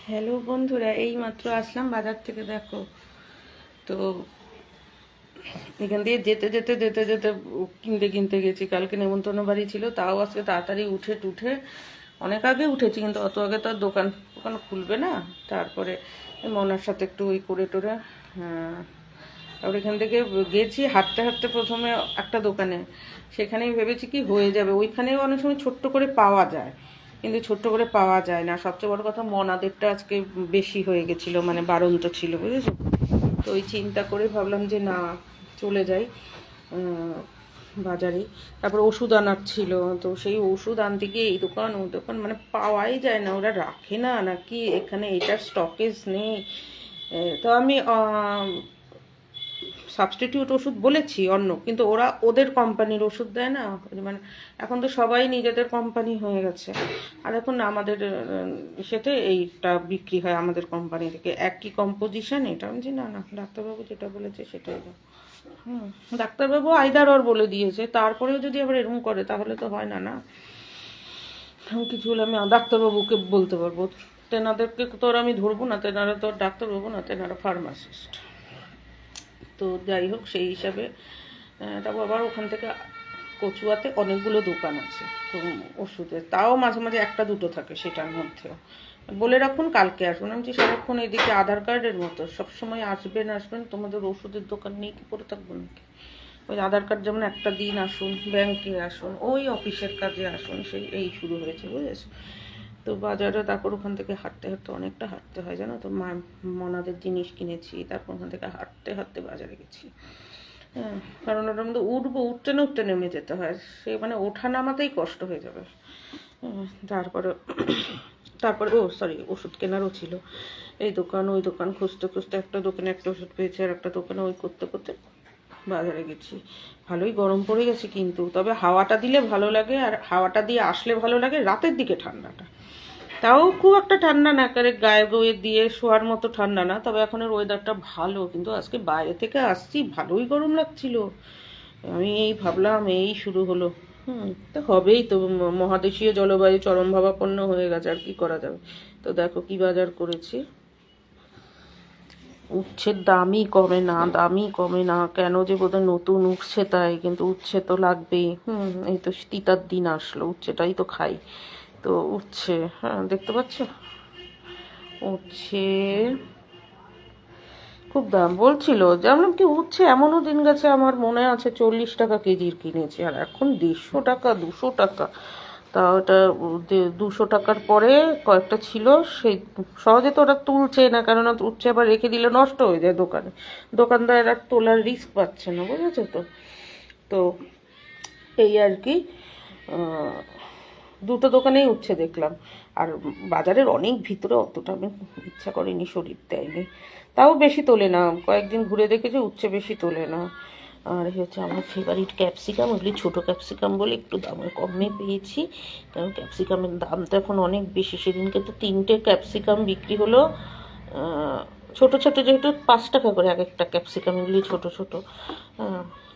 Hello বন্ধুরা, এই মাত্র আসলাম বাজার থেকে। দেখো তো এখান দিয়ে যেতে যেতে যেতে যেতে কিনতে কিনতে গেছি। কালকে নেমন্তন্ন বাড়ি ছিল, তাও আজকে তাড়াতাড়ি উঠে টুঠে অনেক আগে উঠেছি, কিন্তু অত আগে তো আর দোকান দোকান খুলবে না। তারপরে মনার সাথে একটু ওই করে টোরে তারপর এখান থেকে গেছি হাঁটতে হাঁটতে প্রথমে একটা দোকানে, সেখানেই ভেবেছি কি হয়ে যাবে। ওইখানেও অনেক সময় ছোট্ট করে পাওয়া যায়, কিন্তু ছোট্ট করে পাওয়া যায় না। সবচেয়ে বড় কথা, মনাদেরটা আজকে বেশি হয়ে গেছিলো, মানে বাড়ন্ত ছিল, বুঝেছো। তো ওই চিন্তা করে ভাবলাম যে না, চলে যাই বাজারে। তারপর ওষুধ আনার ছিল, তো সেই ওষুধ আনতে গিয়ে এই দোকান ওই দোকান, মানে পাওয়াই যায় না। ওরা রাখে না নাকি এখানে এটার স্টকেজ নেই। তো আমি সাবস্টিটিউট ওষুধ বলেছি অন্য, কিন্তু ওরা ওদের কোম্পানির ওষুধ দেয় না। মানে এখন তো সবাই নিজেদের কোম্পানি হয়ে গেছে, আর এখন আমাদের সেটা এইটা বিক্রি হয় আমাদের কোম্পানি থেকে, একই কম্পোজিশন। এটা আমি না না, ডাক্তারবাবু যেটা বলেছে সেটাই দাও। ডাক্তারবাবু আইদার ওর বলে দিয়েছে, তারপরেও যদি আবার এরকম করে তাহলে তো হয় না। না, কিছু হলে আমি ডাক্তারবাবুকে বলতে পারবো, তেনাদেরকে তো আর আমি ধরবো না। তেনারা তো আর ডাক্তারবাবু না, তেনারা ফার্মাসিস্ট। তো যাই হোক, সেই হিসাবে তারপর আবার ওখান থেকে কচুয়াতে অনেকগুলো দোকান আছে তো ওষুধের, তাও মাঝে মাঝে একটা দুটো থাকে সেটার মধ্যেও। বলে রাখুন কালকে আসুন। আমি যে সারাক্ষণ এদিকে আধার কার্ডের মতো সবসময় আসবেন আসবেন, তোমাদের ওষুধের দোকান নিয়ে কি পড়ে থাকবো নাকি? ওই আধার কার্ড যেমন একটা দিন আসুন, ব্যাংকে আসুন, ওই অফিসের কাজে আসুন, সেই এই শুরু হয়েছে, বুঝেছো। তো বাজারে তারপর ওখান থেকে হাঁটতে হাঁটতে অনেকটা হাঁটতে হয়, জানো তো। মনাদের জিনিস কিনেছি, তারপর ওখান থেকে হাঁটতে হাঁটতে বাজারে গেছি। হ্যাঁ, কারণ ওটার মধ্যে উঠতে না উঠতে নেমে যেতে হয়, সে মানে ওঠা নামাতেই কষ্ট হয়ে যাবে। তারপরে তারপরে সরি, ওষুধ কেনারও ছিল। এই দোকান ওই দোকান খুঁজতে খুঁজতে একটা দোকানে একটা ওষুধ পেয়েছি, আর একটা দোকানে ওই করতে করতে বাজারে গেছি। ভালোই গরম পড়ে গেছে, কিন্তু তবে হাওয়াটা দিলে ভালো লাগে, আর হাওয়াটা দিয়ে আসলে ভালো লাগে রাতের দিকে ঠান্ডাটা। তাও খুব একটা ঠান্ডা না, একেবারে গায়ে গয়ে দিয়ে শোয়ার মতো ঠান্ডা না। তবে এখনের ওয়েদারটা ভালো, কিন্তু আজকে বাইরে থেকে আসছি ভালোই গরম লাগছিল। আমি এই ভাবলাম এই শুরু হলো। তো হবেই তো, মহাদেশীয় জলবায়ু চরমভাবাপন্ন হয়ে গেছে, আর কি করা যাবে। তো দেখো কি বাজার করেছি। উচ্ছের দামই কমে না, দামই কমে না কেন যে বোধহয় নতুন উঠছে তাই, কিন্তু উচ্ছে তো লাগবেই। এই তো তিতার দিন আসলো, উচ্ছেটাই তো খাই। তো উচ্ছে, হ্যাঁ দেখতে পাচ্ছ, উচ্ছে খুব দাম বলছিল। যেমন কি উচ্ছে এমনও দিন গেছে, আমার মনে আছে 40 টাকা কেজির কিনেছি, আর এখন 150 টাকা 200 টাকা। তা ওটা 200 টাকার পরে কয়েকটা ছিল, সেই সহজে তো ওরা তুলছে না, কেননা উচ্ছে আবার রেখে দিলে নষ্ট হয়ে যায় দোকানে। দোকানদার আর তোলার রিস্ক পাচ্ছে না, বুঝেছো তো। তো এই আর কি, দুটো দোকানেই উচ্ছে দেখলাম। আর বাজারের অনেক ভিতরে, অতটা আমি ইচ্ছা করিনি, শরীর দেয়নি। তাও বেশি তোলে না, কয়েকদিন ঘুরে দেখেছি উচ্ছে বেশি তোলে না। আর হচ্ছে আমার ফেভারিট ক্যাপসিকাম, ওগুলি ছোটো ক্যাপসিকাম বলে একটু দামে কমে পেয়েছি, কারণ ক্যাপসিকামের দাম তো এখন অনেক বেশি। সেদিনকে তো 3টে ক্যাপসিকাম বিক্রি হলো, ছোট ছোট, যেহেতু 5 টাকা করে এক একটা ক্যাপসিকাম, এগুলি ছোটো ছোটো।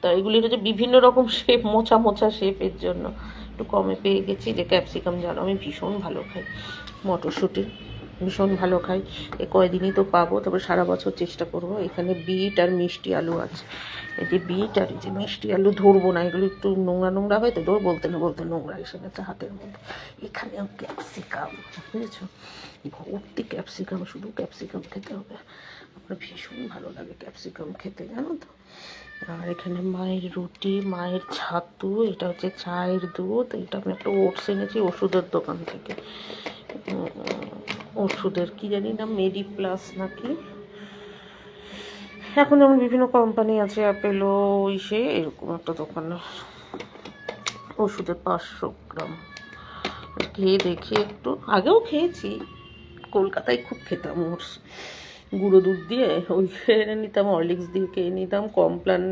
তা এগুলির হচ্ছে বিভিন্ন রকম শেপ, মোচা মোচা শেপের জন্য একটু কমে পেয়ে গেছি। যে ক্যাপসিকাম জানো আমি ভীষণ ভালো খাই, মটরশুঁটি ভীষণ ভালো খাই। এ কয়দিনই তো পাবো, তবে সারা বছর চেষ্টা করব। এখানে বিট আর মিষ্টি আলু আছে, এই যে বিট আর এই যে মিষ্টি আলু ধরবো না, এগুলো একটু নোংরা নোংরা হয় তো, বলতে না বলতে নোংরা এসে গেছে হাতের মধ্যে। এখানেও ক্যাপসিকাম, বুঝেছো, ভর্তি ক্যাপসিকাম, শুধু ক্যাপসিকাম খেতে হবে। আমার ভীষণ ভালো লাগে ক্যাপসিকাম খেতে, জানো তো। আর এখানে মায়ের রুটি, মায়ের ছাতু, এটা হচ্ছে চায়ের দুধ। এটা আমি একটা ওটস এনেছি ওষুধের দোকান থেকে, ওষুধের কি জানি না, মেডি প্লাস নাকি। এখন যেমন বিভিন্ন কোম্পানি আছে, অ্যাপেলো, সে এরকম একটা দোকান, ওষুধের 500 গ্রাম। খেয়ে দেখি একটু, আগেও খেয়েছি, কলকাতায় খুব খেতাম ওটস, গুঁড়ো দুধ দিয়ে ওই খেয়ে নিতাম, হরলিক্স দিয়ে খেয়ে নিতাম, কমপ্লান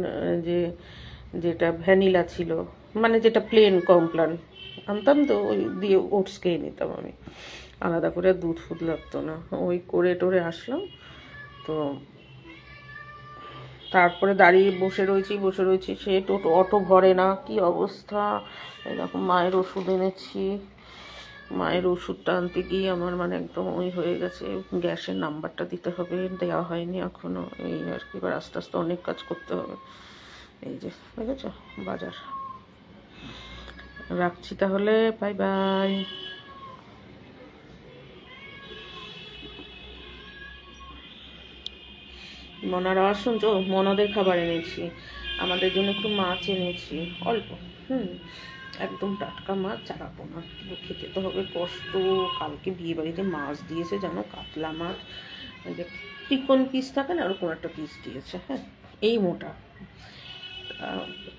যেটা ভ্যানিলা ছিল, মানে যেটা প্লেন কমপ্লান আনতাম, তো ওই দিয়ে ওটস খেয়ে নিতাম আমি, আলাদা করে দুধ ফুদ লাগতো না। ওই করে টোরে আসলাম। তো তারপরে দাঁড়িয়ে বসে রয়েছি, সে অটো ভরে না, কি অবস্থা। এরকম মায়ের ওষুধ এনেছি, মায়ের ওষুধটা আনতে গিয়ে আমার মানে একদম ওই হয়ে গেছে, গ্যাসের নাম্বারটা দিতে হবে, দেওয়া হয়নি এখনো, এই আর কি। এবার আস্তে আস্তে অনেক কাজ করতে হবে। এই যে দেখেছো বাজার। রাখছি তাহলে, বাই বাই। মনার আওয়াজ শুনছো? মনাদের খাবার এনেছি, আমাদের জন্য একটু মাছ এনেছি অল্প, একদম টাটকা মাছ, চারাপো না, কিন্তু খেতে তো হবে কষ্ট। কালকে বিয়ে বাড়িতে মাছ দিয়েছে জানো, কাতলা মাছ, ওই যে চিকন পিস থাকে না, ওরকম একটা পিস দিয়েছে, হ্যাঁ এই মোটা।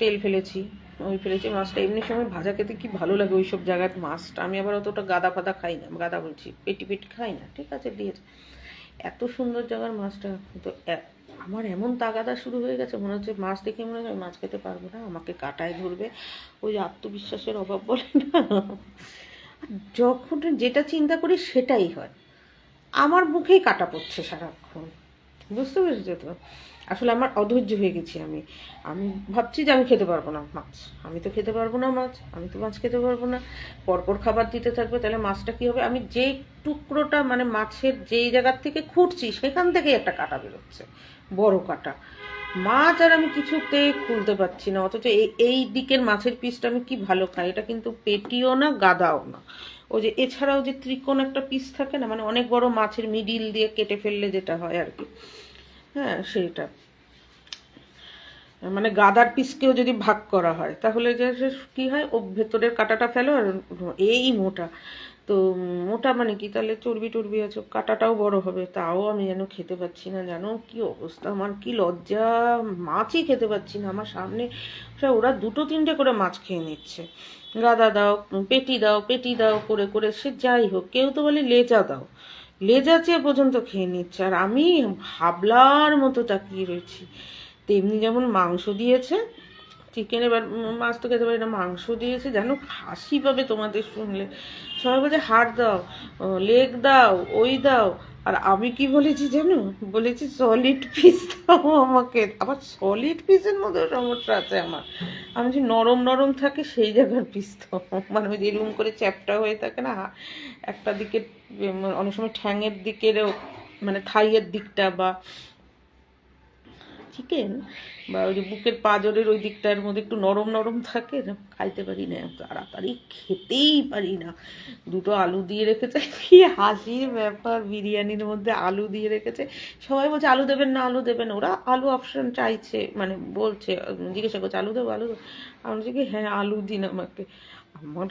তেল ফেলেছি, ওই ফেলেছি মাছটা। এমনি সময় ভাজা খেতে কি ভালো লাগে ওই সব জায়গার মাছটা। আমি আবার অতটা গাদা ফাদা খাই না, গাদা বলছি পেটি পেটি খাই না, ঠিক আছে দিয়েছে। এত সুন্দর জায়গার মাছটা, তো আমার এমন তাগাদা শুরু হয়ে গেছে, মনে হচ্ছে মাছ দেখে মনে হয় মাছ খেতে পারবো না, আমাকে কাটায় ধরবে। ওই যে আত্মবিশ্বাসের অভাব বলে না, যখন যেটা চিন্তা করি সেটাই হয়। আমার মুখেই কাটা পড়ছে সারাক্ষণ, বুঝতে পেরেছো তো? আসলে আমার অধৈর্য হয়ে গেছি আমি। আমি ভাবছি যে আমি খেতে পারবো না মাছ, আমি তো খেতে পারবো না মাছ, আমি তো মাছ খেতে পারবো না। পরপর খাবার দিতে থাকবে, তাহলে মাছটা কী হবে? আমি যেই টুকরোটা মানে মাছের যেই জায়গার থেকে খুঁড়ছি সেখান থেকেই একটা কাটা বেরোচ্ছে, বড় কাটা। মাছ আর আমি কিছুতেই খুলতে পারছি না, অথচ এই দিকের মাছের পিসটা আমি কি ভালো খাই, এটা কিন্তু পেটিও না গাদাও না। ওই যে এছাড়াও যে ত্রিকোণ একটা পিস থাকে না, মানে অনেক বড় মাছের মিডিল দিয়ে কেটে ফেললে যেটা হয় আর কি, হ্যাঁ সেইটা। মানে গাদার পিসকেও যদি ভাগ করা হয় তাহলে যে কি হয়, ও ভেতরের কাঁটাটা ফেলো, আর এই মোটা। তো মোটা মানে কি, তাহলে চর্বি টর্বি আছে, কাঁটাটাও বড় হবে, তাও আমি যেন খেতে পাচ্ছি না। জানো কি অবস্থা আমার, কি লজ্জা, মাছই খেতে পাচ্ছি না। আমার সামনে ওরা দুটো তিনটে করে মাছ খেয়ে নিচ্ছে, গাদা দাও, পেটি দাও, পেটি দাও করে করে, সে যাই হোক, কেউ তো বলে লেজা দাও, লেজা চেয়ে পর্যন্ত খেয়ে নিচ্ছে, আর আমি হাবলার মতো তাকিয়ে রয়েছি। তেমনি যেমন মাংস দিয়েছে, চিকেন, এবার মাছ তো খেতে পারি না, মাংস দিয়েছে, জানো হাসি পাবে তোমাদের শুনলে। সবাই বলছে হাড় দাও, লেগ দাও, ওই দাও, আর আমি কি বলেছি জানো, বলেছি সলিড পিস দাও আমাকে। আবার সলিড পিসের মধ্যে সমস্যা আছে আমার, আমি যে নরম নরম থাকে সেই জায়গার পিস দাও, মানে ওই এরকম করে চ্যাপটা হয়ে থাকে না একটা দিকে, অনেক সময় ঠ্যাঙের দিকেরও, মানে থাইয়ের দিকটা, বা চিকেন, বা ওই যে বুকের পাঁজরের ওই দিকটার মধ্যে একটু নরম নরম থাকে না, খাইতে পারি না, তাড়াতাড়ি খেতেই পারি না। দুটো আলু দিয়ে রেখেছে, কি হাসির ব্যাপার, বিরিয়ানির মধ্যে আলু দিয়ে রেখেছে। সবাই বলছে আলু দেবেন না, আলু দেবেন, ওরা আলু অপশন চাইছে, মানে বলছে, জিজ্ঞাসা করছে আলু দেবো, আলু দেবো। আমি বলছি কি হ্যাঁ আলু দিন আমাকে। আমার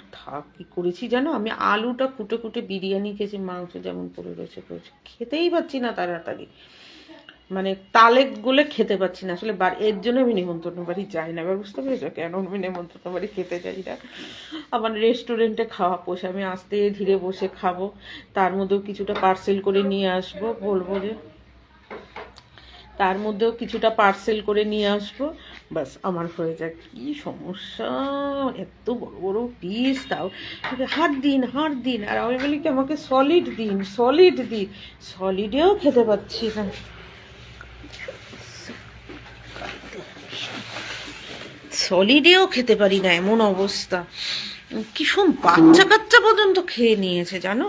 কী করেছি জানো, আমি আলুটা কুটে কুটে বিরিয়ানি খেয়েছি, মাংস যেমন পড়ে রয়েছে করেছি, খেতেই পাচ্ছি না তাড়াতাড়ি, মানে তালে গলে খেতে পাচ্ছি না আসলে। এর জন্য আমি নিমন্ত্রণ বাড়ি যাই না, এবার বুঝতে পেরেছো কেন আমি নিমন্ত্রণ বাড়ি খেতে যাই না। আমার রেস্টুরেন্টে খাওয়া পোষে, আমি আস্তে ধীরে বসে খাবো, তার মধ্যেও কিছুটা পার্সেল করে নিয়ে আসবো, বলবো যে তার মধ্যেও কিছুটা পার্সেল করে নিয়ে আসবো, বাস আমার হয়ে যায়। কি সমস্যা, এত বড় বড় পিস, তাও হাড় দিন, হাড় দিন, আর আমি বলি কি আমাকে সলিড দিন, সলিড দিন, সলিডেও খেতে পাচ্ছি না, সলিডেও খেতে পারি না, এমন অবস্থা। কিসব বাচ্চা কাচ্চা পর্যন্ত খেয়ে নিয়েছে জানো।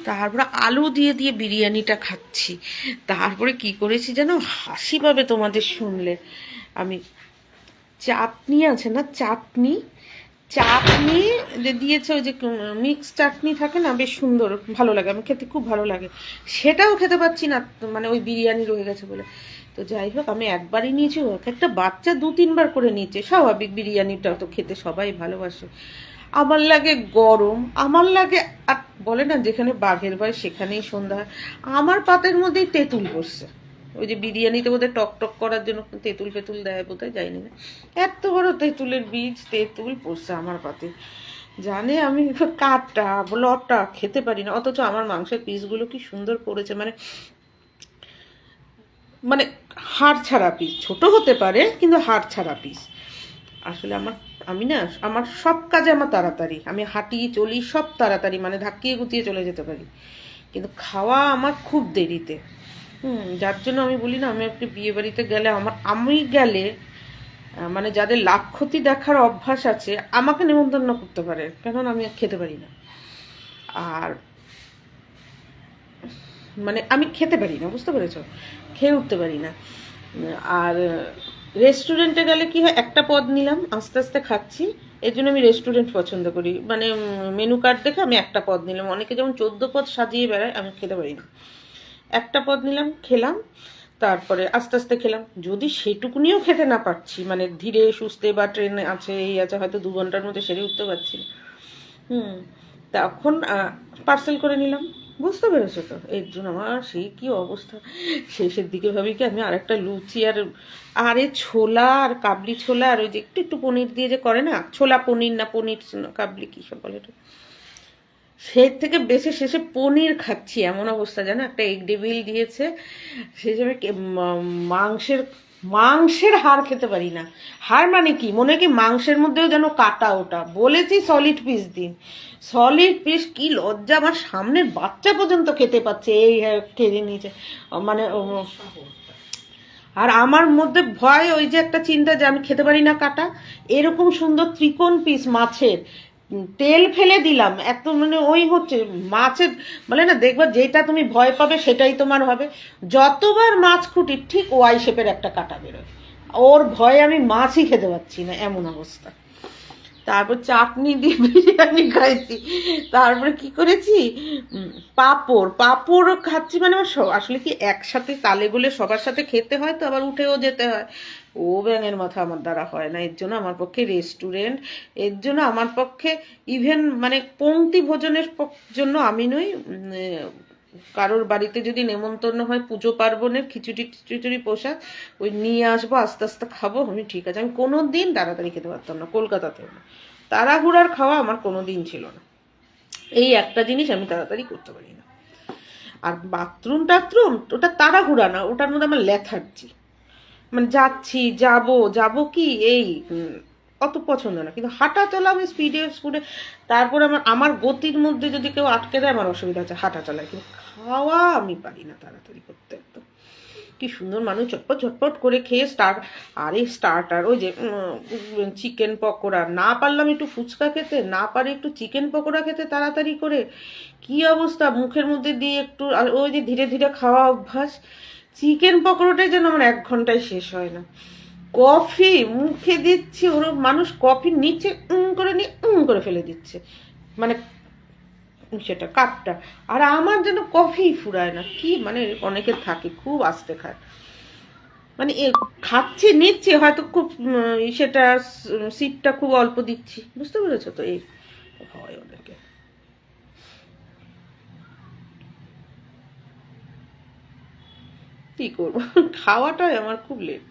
তারপরে আলু দিয়ে দিয়ে বিরিয়ানিটা খাচ্ছি। তারপরে কি করেছি জানো, হাসি পাবে তোমাদের শুনলে। আমি চাটনি আছে না, চাটনি, চাটনি যে দিয়েছে, ওই যে মিক্স চাটনি থাকে না, বেশ সুন্দর ভালো লাগে, আমি খেতে খুব ভালো লাগে, সেটাও খেতে পাচ্ছি না, মানে ওই বিরিয়ানি রয়ে গেছে বলে। তো যাই হোক, আমি একবারই নিয়েছি, একটা বাচ্চা 2-3 বার করে নিয়েছে, স্বাভাবিক, বিরিয়ানিটা তো খেতে সবাই ভালোবাসে। আমার লাগে গরম, আমার লাগে, আর বলে না যেখানে বাঘের ভয় সেখানেই সন্ধ্যা হয়, আমার পাতের মধ্যেই তেঁতুল বসছে। ওই যে বিরিয়ানিতে বোধহয় টক টক করার জন্য তেঁতুল ফেতুল দেয় বোধহয়, যাইনি না, এত বড় তেঁতুলের বীজ, তেঁতুল পড়ছে আমার পাতে। জানে আমি কাটা লটা খেতে পারি না, অথচ আমার মাংসের পিসগুলো কি সুন্দর করেছে, মানে মানে হাড় ছাড়া পিস, ছোট হতে পারে কিন্তু হাড় ছাড়া পিস। আসলে আমি না, আমার সব কাজে আমার তাড়াতাড়ি, আমি হাঁটি চলি সব তাড়াতাড়ি, মানে ধাক্কিয়ে গুতিয়ে চলে যেতে পারি, কিন্তু খাওয়া আমার খুব দেরিতে। যার জন্য আমি বলি না, আমি একটু বিয়ে বাড়িতে গেলে, আমি গেলে মানে যাদের লাভ ক্ষতি দেখার অভ্যাস আছে আমাকে নেমন্তন্ন করতে পারে, কেননা আমি খেতে পারি না। আর মানে আমি খেতে পারি না, বুঝতে পেরেছো, খেয়ে উঠতে পারি না। আর রেস্টুরেন্টে গেলে কি হয়, একটা পদ নিলাম, আস্তে আস্তে খাচ্ছি। এর জন্য আমি রেস্টুরেন্ট পছন্দ করি, মানে মেনু কার্ড দেখে আমি একটা পদ নিলাম। অনেকে যেমন 14 পদ সাজিয়ে বেড়ায়, আমি খেতে পারি না। একটা পদ নিলাম, খেলাম, তারপরে আস্তে আস্তে খেলাম। যদি সেটুকুনিও খেতে না পারছি, মানে ধীরে সুস্থে বা ট্রেনে আছে এই আছে, হয়তো 2 ঘন্টার মধ্যে সেরে উঠতে পারছি না, তখন পার্সেল করে নিলাম। বুঝতে পেরেছো তো? এর জন্য আমার সেই কি অবস্থা, শেষের দিকে ভাবি কি আমি আরেকটা লুচি আর আরে ছোলা আর কাবলি ছোলা আর ওই যে একটু একটু পনির দিয়ে যে করে না, ছোলা পনির না পনির কাবলি কী সব বলে, সেই থেকে বেশি শেষে পনির খাচ্ছি এমন অবস্থা। জানো, একটা এগ ডেভিল দিয়েছে, সেই হিসেবে মাংসের মাংসের হাড় খেতে পারি না। হাড় মানে কি, মনে কি মাংসের মধ্যেও যেন কাটা, ওটা বলেছি সলিড পিস দিন, সলিড পিস। কি লজ্জা, আমার সামনের বাচ্চা পর্যন্ত খেতে পাচ্ছে, এই খেয়ে নিয়েছে মানে আর আমার মধ্যে ভয়, ওই যে একটা চিন্তা যে আমি খেতে পারি না কাটা। এরকম সুন্দর ত্রিকোণ পিস মাছের তেল ফেলে দিলাম, এত মানে ওই হচ্ছে মাছের, বলে না দেখবা যেটা তুমি ভয় পাবে সেটাই তোমার হবে। যতবার মাছ খুঁটি ঠিক ওয়াই শেপের একটা কাটা বেরোয়, ওর ভয়ে আমি মাছই খেতে পাচ্ছি না, এমন অবস্থা। তারপর চাটনি দিয়ে বিরিয়ানি খাইছি। তারপরে কি করেছি, পাঁপড় পাঁপড় খাচ্ছি, মানে আমার আসলে কি একসাথে তালে বলে সবার সাথে খেতে হয়, তো আবার উঠেও যেতে হয়। ও ব্যাঙের মাথা আমার দ্বারা হয় না। এর জন্য আমার পক্ষে রেস্টুরেন্ট, এর জন্য আমার পক্ষে ইভেন মানে পংক্তি ভোজনের জন্য আমি নই। কারোর বাড়িতে যদি নেমন্তন্ন হয়, পুজো পার্বণের খিচুড়ি টিচুড়ি প্রসাদ, ওই নিয়ে আসবো, আস্তে আস্তে খাবো, আমি ঠিক আছে। আমি কোনো দিন তাড়াতাড়ি খেতে পারতাম না, কলকাতাতেও না। তাড়াহুড়ার খাওয়া আমার কোনো দিন ছিল না। এই একটা জিনিস আমি তাড়াতাড়ি করতে পারি না। আর বাথরুম টাথরুম ওটা তাড়াহুড়া না, ওটার মধ্যে আমার লেথার্জি, মানে যাচ্ছি যাবো কি এই অত পছন্দ না। কিন্তু হাঁটা চলা আমি স্পিডে স্পিডে, তারপরে আমার গতির মধ্যে যদি কেউ আটকে দেয় আমার অসুবিধা আছে হাঁটা চলায়, কিন্তু খাওয়া আমি পারি না তাড়াতাড়ি করতে একদম। কি সুন্দর মানুষ চটপট চটপট করে খেয়ে স্টার্টার ওই যে চিকেন পকোড়া, না পারলাম একটু ফুচকা খেতে, না পারি একটু চিকেন পকোড়া খেতে তাড়াতাড়ি করে, কি অবস্থা মুখের মধ্যে দিয়ে একটু, আর ওই যে ধীরে ধীরে খাওয়া অভ্যাস। চিকেন পকোড়াটাই যেন আমার 1 ঘন্টায় শেষ হয় না। কফি মুখে দিচ্ছি, ওর মানুষ কফি নিচে করে নিয়ে করে ফেলে দিচ্ছে, মানে সেটা কাপটা। আর আমার যেন কফি ফুরায় না, কি মানে অনেকে থাকে খুব আস্তে খায়, মানে খাচ্ছি নিচ্ছি হয়তো খুব সেটা সিটটা খুব অল্প দিচ্ছি, বুঝতে পেরেছো তো? এই হয় অনেকে, কি করবো, খাওয়াটাই আমার খুব লেট।